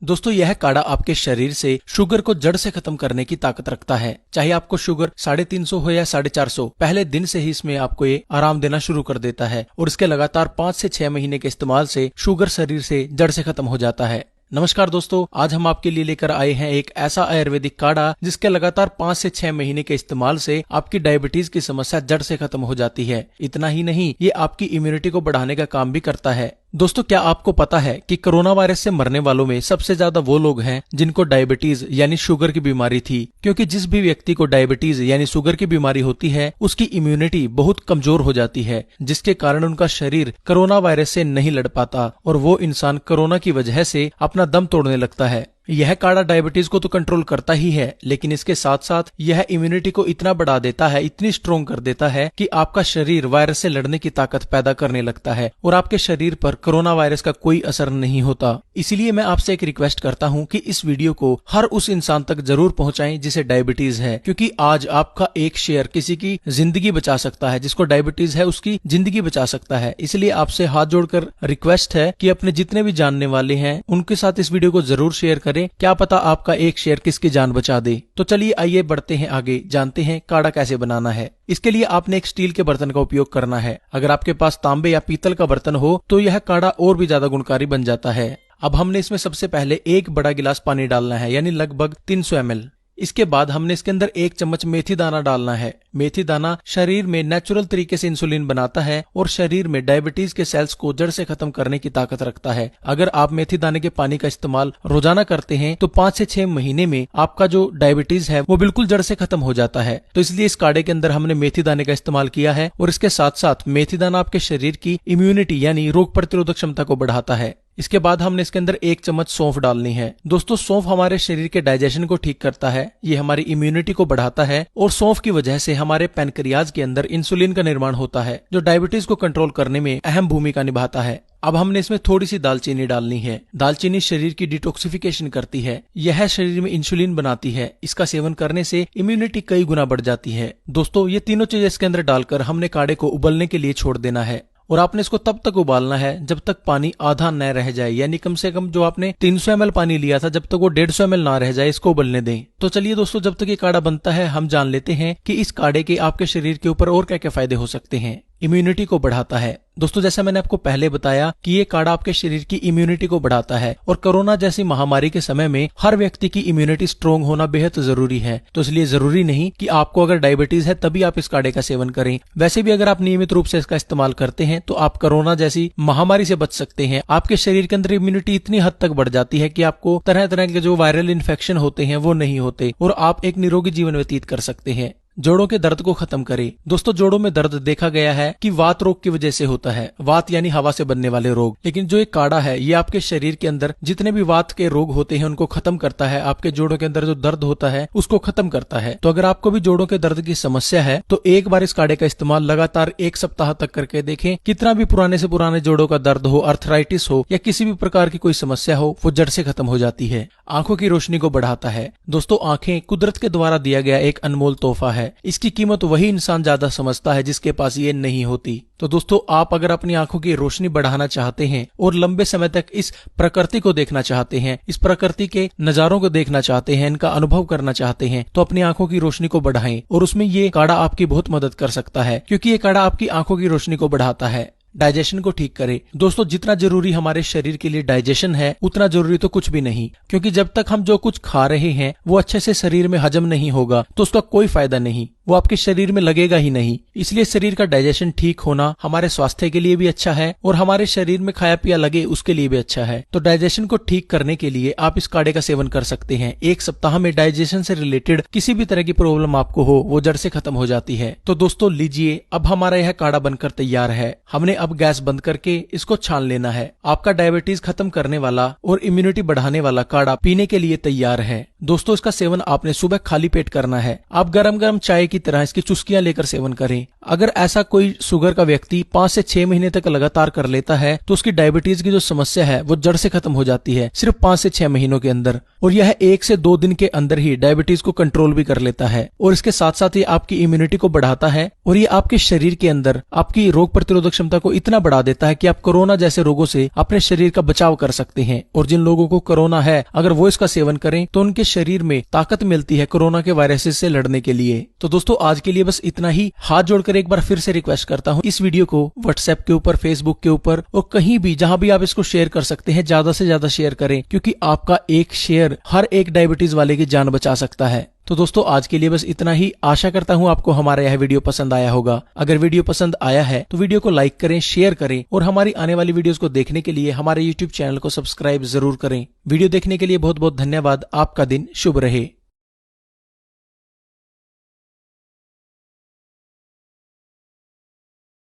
दोस्तों यह काढ़ा आपके शरीर से शुगर को जड़ से खत्म करने की ताकत रखता है। चाहे आपको शुगर 350 हो या 450, पहले दिन से ही इसमें आपको ये आराम देना शुरू कर देता है और इसके लगातार 5 से 6 महीने के इस्तेमाल से शुगर शरीर से जड़ से खत्म हो जाता है। नमस्कार दोस्तों, आज हम आपके लिए लेकर आए हैं एक ऐसा आयुर्वेदिक काढ़ा जिसके लगातार 5 से 6 महीने के इस्तेमाल से आपकी डायबिटीज की समस्या जड़ से खत्म हो जाती है। इतना ही नहीं, ये आपकी इम्यूनिटी को बढ़ाने का काम भी करता है। दोस्तों क्या आपको पता है कि कोरोना वायरस से मरने वालों में सबसे ज्यादा वो लोग हैं जिनको डायबिटीज यानी शुगर की बीमारी थी, क्योंकि जिस भी व्यक्ति को डायबिटीज यानी शुगर की बीमारी होती है उसकी इम्यूनिटी बहुत कमजोर हो जाती है, जिसके कारण उनका शरीर कोरोना वायरस से नहीं लड़ पाता और वो इंसान कोरोना की वजह से अपना दम तोड़ने लगता है। यह काढ़ा डायबिटीज को तो कंट्रोल करता ही है, लेकिन इसके साथ साथ यह इम्यूनिटी को इतना बढ़ा देता है, इतनी स्ट्रोंग कर देता है कि आपका शरीर वायरस से लड़ने की ताकत पैदा करने लगता है और आपके शरीर पर कोरोना वायरस का कोई असर नहीं होता। इसीलिए मैं आपसे एक रिक्वेस्ट करता हूं कि इस वीडियो को हर उस इंसान तक जरूर पहुंचाएं जिसे डायबिटीज है, क्योंकि आज आपका एक शेयर किसी की जिंदगी बचा सकता है। जिसको डायबिटीज है उसकी जिंदगी बचा सकता है। इसलिए आपसे हाथ जोड़कर रिक्वेस्ट है कि अपने जितने भी जानने वाले हैं उनके साथ इस वीडियो को जरूर शेयर करें। क्या पता आपका एक शेयर किसकी जान बचा दे। तो चलिए आइए बढ़ते हैं आगे, जानते हैं काढ़ा कैसे बनाना है। इसके लिए आपने एक स्टील के बर्तन का उपयोग करना है। अगर आपके पास तांबे या पीतल का बर्तन हो तो यह काढ़ा और भी ज्यादा गुणकारी बन जाता है। अब हमने इसमें सबसे पहले एक बड़ा गिलास पानी डालना है, यानी लगभग 300 ml। इसके बाद हमने इसके अंदर 1 चम्मच मेथी दाना डालना है। मेथी दाना शरीर में नेचुरल तरीके से इंसुलिन बनाता है और शरीर में डायबिटीज के सेल्स को जड़ से खत्म करने की ताकत रखता है। अगर आप मेथी दाने के पानी का इस्तेमाल रोजाना करते हैं तो 5 से 6 महीने में आपका जो डायबिटीज है वो बिल्कुल जड़ से खत्म हो जाता है। तो इसलिए इस काढ़े के अंदर हमने मेथी दाने का इस्तेमाल किया है और इसके साथ साथ मेथी दाना आपके शरीर की इम्यूनिटी यानी रोग प्रतिरोधक क्षमता को बढ़ाता है। इसके बाद हमने इसके अंदर 1 चम्मच सौंफ डालनी है। दोस्तों सौंफ हमारे शरीर के डाइजेशन को ठीक करता है, ये हमारी इम्यूनिटी को बढ़ाता है और सौंफ की वजह से हमारे पैनक्रियाज के अंदर इंसुलिन का निर्माण होता है जो डायबिटीज को कंट्रोल करने में अहम भूमिका निभाता है। अब हमने इसमें थोड़ी सी दालचीनी डालनी है। दालचीनी शरीर की डिटॉक्सिफिकेशन करती है, यह शरीर में इंसुलिन बनाती है। इसका सेवन करने से इम्यूनिटी कई गुना बढ़ जाती है। दोस्तों ये तीनों चीजें इसके अंदर डालकर हमने काढ़े को उबलने के लिए छोड़ देना है और आपने इसको तब तक उबालना है जब तक पानी आधा न रह जाए, यानी कम से कम जो आपने 300 ml पानी लिया था जब तक वो 150 ml ना रह जाए, इसको उबलने दें। तो चलिए दोस्तों, जब तक ये काढ़ा बनता है हम जान लेते हैं कि इस काढ़े के आपके शरीर के ऊपर और क्या क्या फायदे हो सकते हैं। इम्यूनिटी को बढ़ाता है। दोस्तों जैसा मैंने आपको पहले बताया कि ये काढ़ा आपके शरीर की इम्यूनिटी को बढ़ाता है और कोरोना जैसी महामारी के समय में हर व्यक्ति की इम्यूनिटी स्ट्रोंग होना बेहद जरूरी है। तो इसलिए जरूरी नहीं कि आपको अगर डायबिटीज है तभी आप इस काढ़े का सेवन करें। वैसे भी अगर आप नियमित रूप से इसका इस्तेमाल करते हैं तो आप कोरोना जैसी महामारी से बच सकते हैं। आपके शरीर के अंदर इम्यूनिटी इतनी हद तक बढ़ जाती है कि आपको तरह तरह के जो वायरल इन्फेक्शन होते हैं वो नहीं होते और आप एक निरोगी जीवन व्यतीत कर सकते हैं। जोड़ों के दर्द को खत्म करे। दोस्तों जोड़ों में दर्द देखा गया है कि वात रोग की वजह से होता है, वात यानी हवा से बनने वाले रोग। लेकिन जो एक काढ़ा है ये आपके शरीर के अंदर जितने भी वात के रोग होते हैं उनको खत्म करता है। आपके जोड़ों के अंदर जो दर्द होता है उसको खत्म करता है। तो अगर आपको भी जोड़ों के दर्द की समस्या है तो एक बार इस काढ़े का इस्तेमाल लगातार 1 सप्ताह तक करके देखें। कितना भी पुराने से पुराने जोड़ों का दर्द हो, अर्थराइटिस हो या किसी भी प्रकार की कोई समस्या हो, वो जड़ से खत्म हो जाती है। आंखों की रोशनी को बढ़ाता है। दोस्तों आंखें कुदरत के द्वारा दिया गया एक अनमोल तोहफा है। इसकी कीमत वही इंसान ज्यादा समझता है जिसके पास ये नहीं होती। तो दोस्तों आप अगर अपनी आंखों की रोशनी बढ़ाना चाहते हैं और लंबे समय तक इस प्रकृति को देखना चाहते हैं, इस प्रकृति के नजारों को देखना चाहते हैं, इनका अनुभव करना चाहते हैं, तो अपनी आंखों की रोशनी को बढ़ाएं और उसमें ये काढ़ा आपकी बहुत मदद कर सकता है, क्योंकि ये काढ़ा आपकी आंखों की रोशनी को बढ़ाता है। डाइजेशन को ठीक करे। दोस्तों जितना जरूरी हमारे शरीर के लिए डाइजेशन है उतना जरूरी तो कुछ भी नहीं, क्योंकि जब तक हम जो कुछ खा रहे हैं वो अच्छे से शरीर में हजम नहीं होगा तो उसका कोई फायदा नहीं, वो आपके शरीर में लगेगा ही नहीं। इसलिए शरीर का डाइजेशन ठीक होना हमारे स्वास्थ्य के लिए भी अच्छा है और हमारे शरीर में खाया पिया लगे उसके लिए भी अच्छा है। तो डाइजेशन को ठीक करने के लिए आप इस काढ़े का सेवन कर सकते हैं। 1 सप्ताह में डाइजेशन से रिलेटेड किसी भी तरह की प्रॉब्लम आपको हो वो जड़ से खत्म हो जाती है। तो दोस्तों लीजिए, अब हमारा यह काढ़ा बनकर तैयार है। हमने अब गैस बंद करके इसको छान लेना है। आपका डायबिटीज खत्म करने वाला और इम्यूनिटी बढ़ाने वाला काढ़ा पीने के लिए तैयार है। दोस्तों इसका सेवन आपने सुबह खाली पेट करना है। आप गरम गरम चाय की तरह इसकी चुस्कियां लेकर सेवन करें। अगर ऐसा कोई शुगर का व्यक्ति 5 से 6 महीने तक लगातार कर लेता है तो उसकी डायबिटीज की जो समस्या है वो जड़ से खत्म हो जाती है सिर्फ 5 से 6 महीनों के अंदर। और यह 1 से 2 दिन के अंदर ही डायबिटीज को कंट्रोल भी कर लेता है। और इसके साथ साथ ये आपकी इम्यूनिटी को बढ़ाता है और ये आपके शरीर के अंदर आपकी रोग प्रतिरोधक क्षमता को इतना बढ़ा देता है कि आप कोरोना जैसे रोगों से अपने शरीर का बचाव कर सकते हैं। और जिन लोगों को कोरोना है अगर वो इसका सेवन करें तो उनके शरीर में ताकत मिलती है कोरोना के वायरसेस से लड़ने के लिए। तो दोस्तों आज के लिए बस इतना ही। हाथ जोड़कर एक बार फिर से रिक्वेस्ट करता हूँ, इस वीडियो को व्हाट्सएप के ऊपर, फेसबुक के ऊपर और कहीं भी जहां भी आप इसको शेयर कर सकते हैं ज्यादा से ज्यादा शेयर करें, क्योंकि आपका एक शेयर हर एक डायबिटीज वाले की जान बचा सकता है। तो दोस्तों आज के लिए बस इतना ही। आशा करता हूं आपको हमारा यह वीडियो पसंद आया होगा। अगर वीडियो पसंद आया है तो वीडियो को लाइक करें, शेयर करें और हमारी आने वाली वीडियोस को देखने के लिए हमारे YouTube चैनल को सब्सक्राइब जरूर करें। वीडियो देखने के लिए बहुत बहुत धन्यवाद। आपका दिन शुभ रहे।